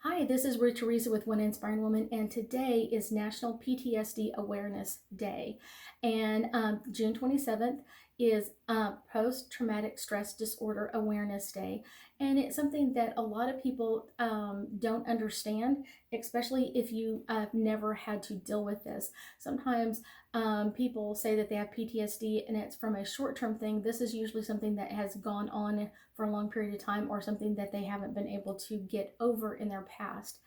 Hi, this is Ruth Theresa with One Inspiring Woman, and today is National PTSD Awareness Day. And June 27th is Post-Traumatic Stress Disorder Awareness Day. And it's something that a lot of people don't understand, especially if you have never had to deal with this. Sometimes people say that they have PTSD and it's from a short-term thing. This is usually something that has gone on for a long period of time or something that they haven't been able to get over in their past.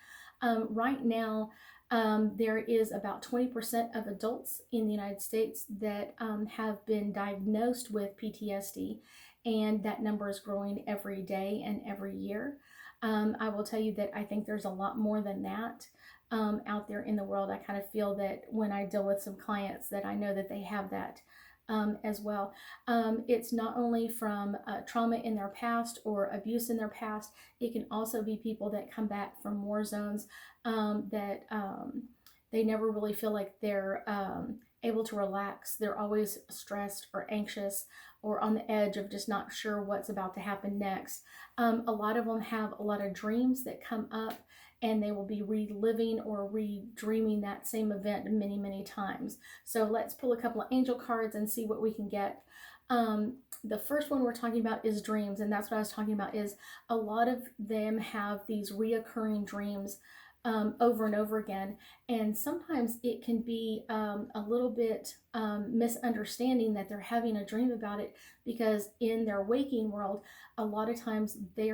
Right now, there is about 20% of adults in the United States that have been diagnosed with PTSD, and that number is growing every day and every year. I will tell you that I think there's a lot more than that out there in the world. I kind of feel that when I deal with some clients that I know that they have that as well. It's not only from trauma in their past or abuse in their past, it can also be people that come back from war zones that they never really feel like they're able to relax. They're always stressed or anxious or on the edge of just not sure what's about to happen next. A lot of them have a lot of dreams that come up, and they will be reliving or redreaming that same event many, many times. So let's pull a couple of angel cards and see what we can get. The first one we're talking about is dreams, and that's what I was talking about. Is a lot of them have these reoccurring dreams over and over again, and sometimes it can be a little bit misunderstanding that they're having a dream about it, because in their waking world, a lot of times they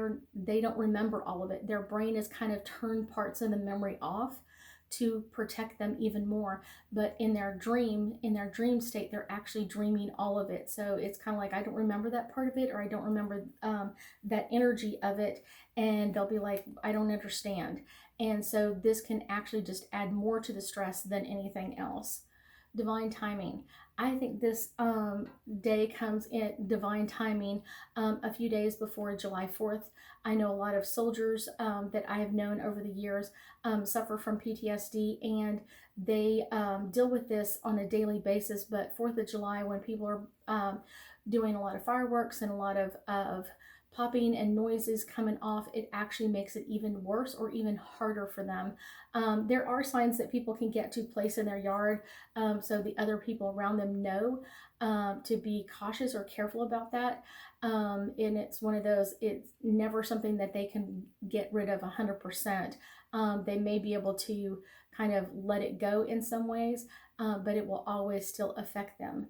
don't remember all of it. Their brain has kind of turned parts of the memory off to protect them even more, but in their dream state, they're actually dreaming all of it. So it's kind of like, I don't remember that part of it, or I don't remember that energy of it, and they'll be like, I don't understand. And so this can actually just add more to the stress than anything else. Divine timing. I think this day comes in divine timing a few days before July 4th. I know a lot of soldiers that I have known over the years suffer from PTSD, and they deal with this on a daily basis. But 4th of July, when people are doing a lot of fireworks and a lot of popping and noises coming off, it actually makes it even worse or even harder for them. There are signs that people can get to place in their yard, so the other people around them know to be cautious or careful about that. And it's one of those, it's never something that they can get rid of 100%. They may be able to kind of let it go in some ways, but it will always still affect them.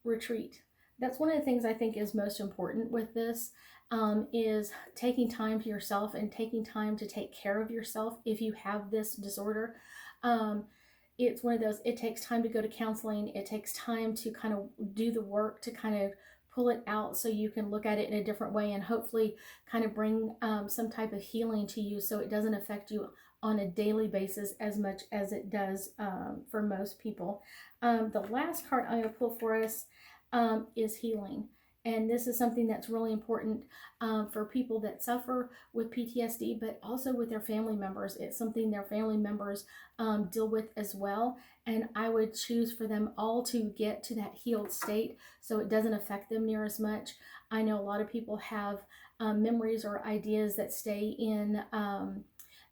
Retreat. That's one of the things I think is most important with this, is taking time to yourself and taking time to take care of yourself if you have this disorder. It's one of those, it takes time to go to counseling. It takes time to kind of do the work to kind of pull it out so you can look at it in a different way and hopefully kind of bring some type of healing to you, so it doesn't affect you on a daily basis as much as it does for most people. The last card I'm going to pull for us is healing. And this is something that's really important for people that suffer with PTSD, but also with their family members. It's something their family members deal with as well. And I would choose for them all to get to that healed state so it doesn't affect them near as much. I know a lot of people have memories or ideas that stay in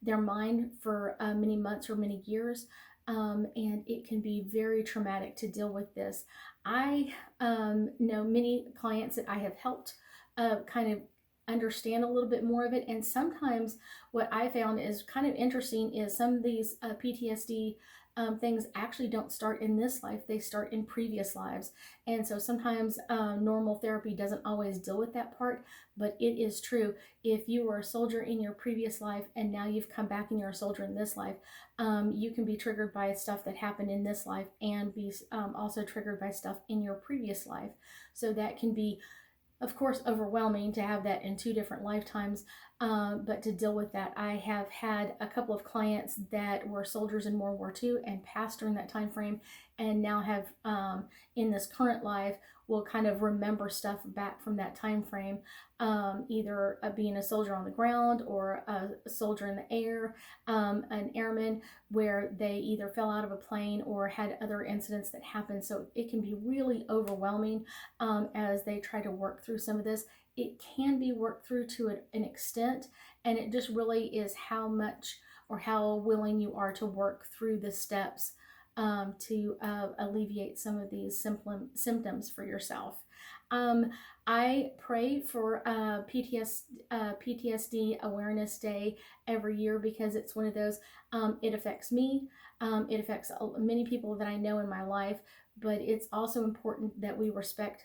their mind for many months or many years. And it can be very traumatic to deal with this. I know many clients that I have helped kind of understand a little bit more of it. And sometimes what I found is kind of interesting is some of these PTSD things actually don't start in this life, they start in previous lives. And so sometimes normal therapy doesn't always deal with that part, but it is true. If you were a soldier in your previous life and now you've come back and you're a soldier in this life, you can be triggered by stuff that happened in this life and be also triggered by stuff in your previous life. So that can be, of course, overwhelming to have that in two different lifetimes, but to deal with that. I have had a couple of clients that were soldiers in World War II and passed during that time frame, and now have in this current life will kind of remember stuff back from that time frame, either being a soldier on the ground or a soldier in the air, an airman, where they either fell out of a plane or had other incidents that happened. So it can be really overwhelming as they try to work through some of this. it can be worked through to an extent, and it just really is how much or how willing you are to work through the steps to alleviate some of these symptoms for yourself. Um, I pray for PTSD Awareness Day every year because it's one of those, it affects me, it affects many people that I know in my life, but it's also important that we respect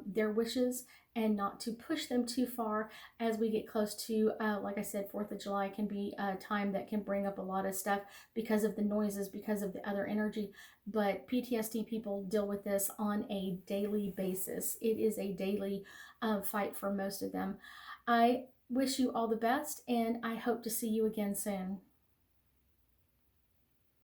their wishes and not to push them too far as we get close to, like I said, 4th of July can be a time that can bring up a lot of stuff because of the noises, because of the other energy. But PTSD people deal with this on a daily basis. It is a daily fight for most of them. I wish you all the best, and I hope to see you again soon.